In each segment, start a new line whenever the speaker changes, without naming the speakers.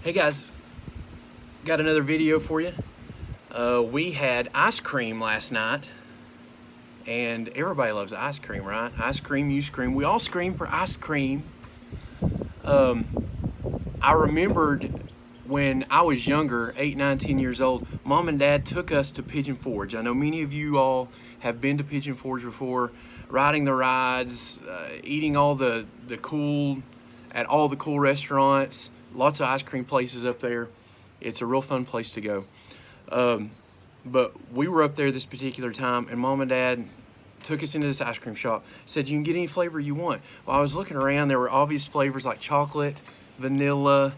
Hey guys, got another video for you. We had ice cream last night, and everybody loves ice cream, right? Ice cream, you scream. We all scream for ice cream. I remembered when I was younger, 8, 9, 10 years old, Mom and Dad took us to Pigeon Forge. I know many of you all have been to Pigeon Forge before, riding the rides, eating all the cool, at all the cool restaurants, lots of ice cream places up there. It's a real fun place to go. But we were up there this particular time, and Mom and Dad took us into this ice cream shop, said you can get any flavor you want. Well, I was looking around, there were obvious flavors like chocolate, vanilla,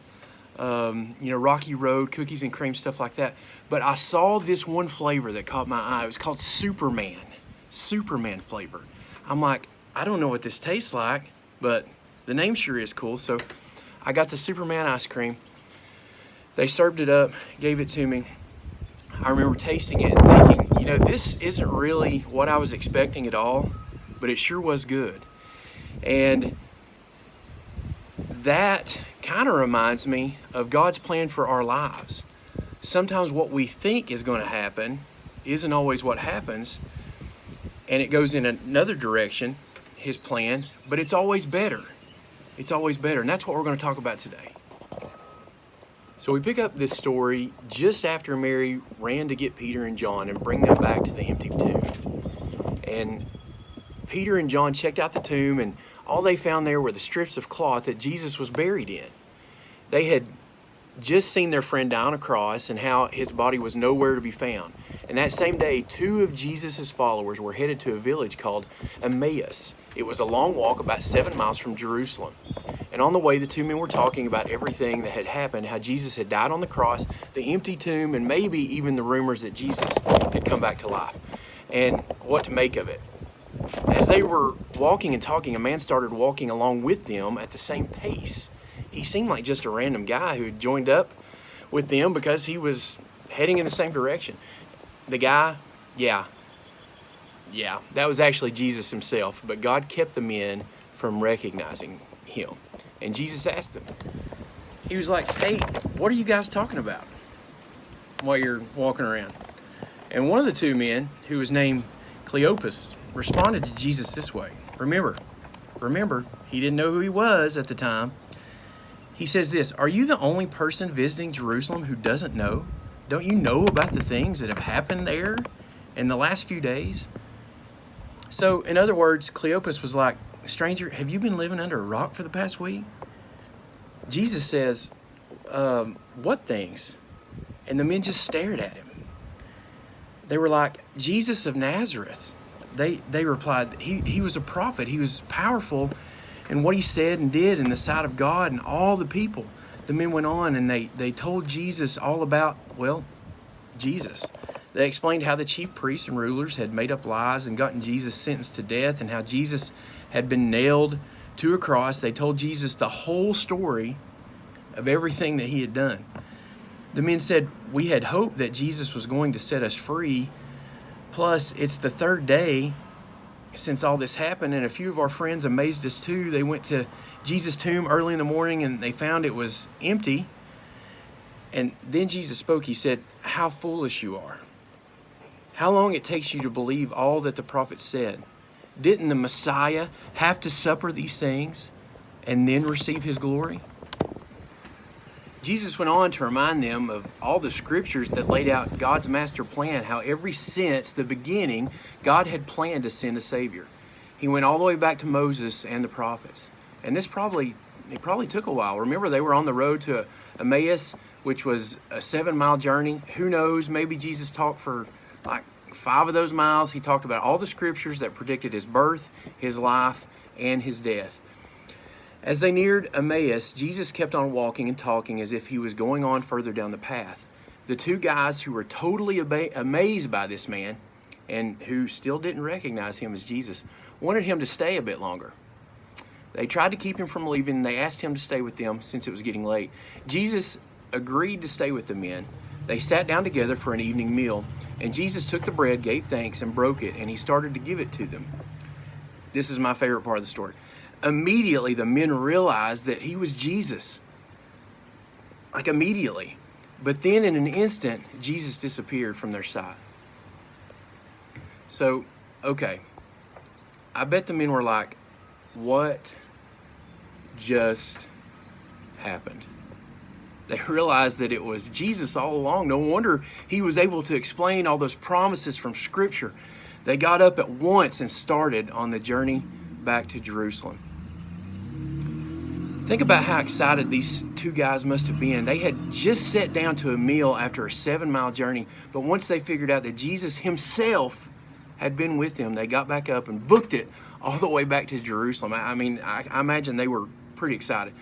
Rocky Road, cookies and cream, stuff like that. But I saw this one flavor that caught my eye. It was called Superman flavor. I'm like, I don't know what this tastes like, but the name sure is cool. So I got the Superman ice cream. They served it up, gave it to me. I remember tasting it and thinking, this isn't really what I was expecting at all, but it sure was good. And that kind of reminds me of God's plan for our lives. Sometimes what we think is going to happen isn't always what happens, and it goes in another direction, His plan, but it's always better. It's always better, and that's what we're going to talk about today. So we pick up this story just after Mary ran to get Peter and John and bring them back to the empty tomb. And Peter and John checked out the tomb, and all they found there were the strips of cloth that Jesus was buried in. They had just seen their friend die on a cross and how his body was nowhere to be found. And that same day, 2 of Jesus' followers were headed to a village called Emmaus. It was a long walk, about 7 miles from Jerusalem. And on the way, the 2 men were talking about everything that had happened, how Jesus had died on the cross, the empty tomb, and maybe even the rumors that Jesus had come back to life, and what to make of it. As they were walking and talking, a man started walking along with them at the same pace. He seemed like just a random guy who had joined up with them because he was heading in the same direction. The guy, yeah, that was actually Jesus himself, but God kept the men from recognizing him. And Jesus asked them, he was like, hey, what are you guys talking about while you're walking around? And one of the 2 men, who was named Cleopas, responded to Jesus this way. Remember, he didn't know who he was at the time. He says this, are you the only person visiting Jerusalem who doesn't know? Don't you know about the things that have happened there in the last few days? So, in other words, Cleopas was like, stranger, have you been living under a rock for the past week? Jesus says, what things? And the men just stared at him. They were like, Jesus of Nazareth. They replied, he was a prophet. He was powerful in what he said and did in the sight of God and all the people. The men went on and they told Jesus all about, Jesus. They explained how the chief priests and rulers had made up lies and gotten Jesus sentenced to death, and how Jesus had been nailed to a cross. They told Jesus the whole story of everything that he had done. The men said, we had hoped that Jesus was going to set us free. Plus, it's the 3rd day since all this happened, and a few of our friends amazed us too. They went to Jesus' tomb early in the morning and they found it was empty. And then Jesus spoke. He said, how foolish you are. How long it takes you to believe all that the prophets said. Didn't the Messiah have to suffer these things and then receive his glory? Jesus went on to remind them of all the scriptures that laid out God's master plan, how ever since the beginning, God had planned to send a Savior. He went all the way back to Moses and the prophets. And it probably took a while. Remember, they were on the road to Emmaus, which was a 7-mile journey. Who knows, maybe Jesus talked for like 5 of those miles. He talked about all the scriptures that predicted his birth, his life, and his death. As they neared Emmaus, Jesus kept on walking and talking as if he was going on further down the path. The 2 guys who were totally amazed by this man and who still didn't recognize him as Jesus wanted him to stay a bit longer. They tried to keep him from leaving, and they asked him to stay with them since it was getting late. Jesus agreed to stay with the men. They sat down together for an evening meal, and Jesus took the bread, gave thanks, and broke it, and he started to give it to them. This is my favorite part of the story. Immediately, the men realized that he was Jesus. like immediately. But then in an instant, Jesus disappeared from their sight. So, okay, I bet the men were like, what just happened? They realized that it was Jesus all along. No wonder he was able to explain all those promises from Scripture. They got up at once and started on the journey back to Jerusalem. Think about how excited these two guys must have been. They had just sat down to a meal after a 7-mile journey, but once they figured out that Jesus himself had been with them, they got back up and booked it all the way back to Jerusalem. I imagine they were pretty excited.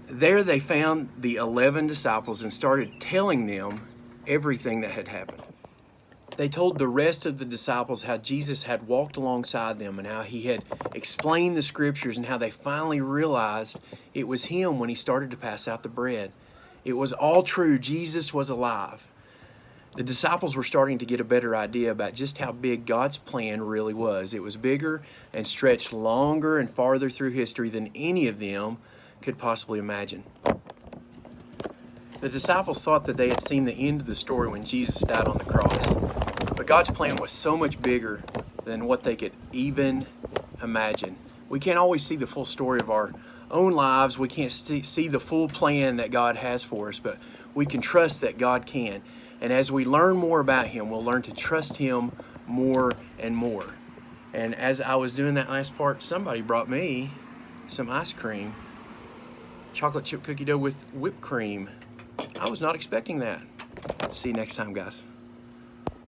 There they found the 11 disciples and started telling them everything that had happened. They told the rest of the disciples how Jesus had walked alongside them and how he had explained the Scriptures and how they finally realized it was him when he started to pass out the bread. It was all true. Jesus was alive. The disciples were starting to get a better idea about just how big God's plan really was. It was bigger and stretched longer and farther through history than any of them could possibly imagine. The disciples thought that they had seen the end of the story when Jesus died on the cross. But God's plan was so much bigger than what they could even imagine. We can't always see the full story of our own lives. We can't see the full plan that God has for us, but we can trust that God can. And as we learn more about him, we'll learn to trust him more and more. And as I was doing that last part, somebody brought me some ice cream. Chocolate chip cookie dough with whipped cream. I was not expecting that. See you next time, guys.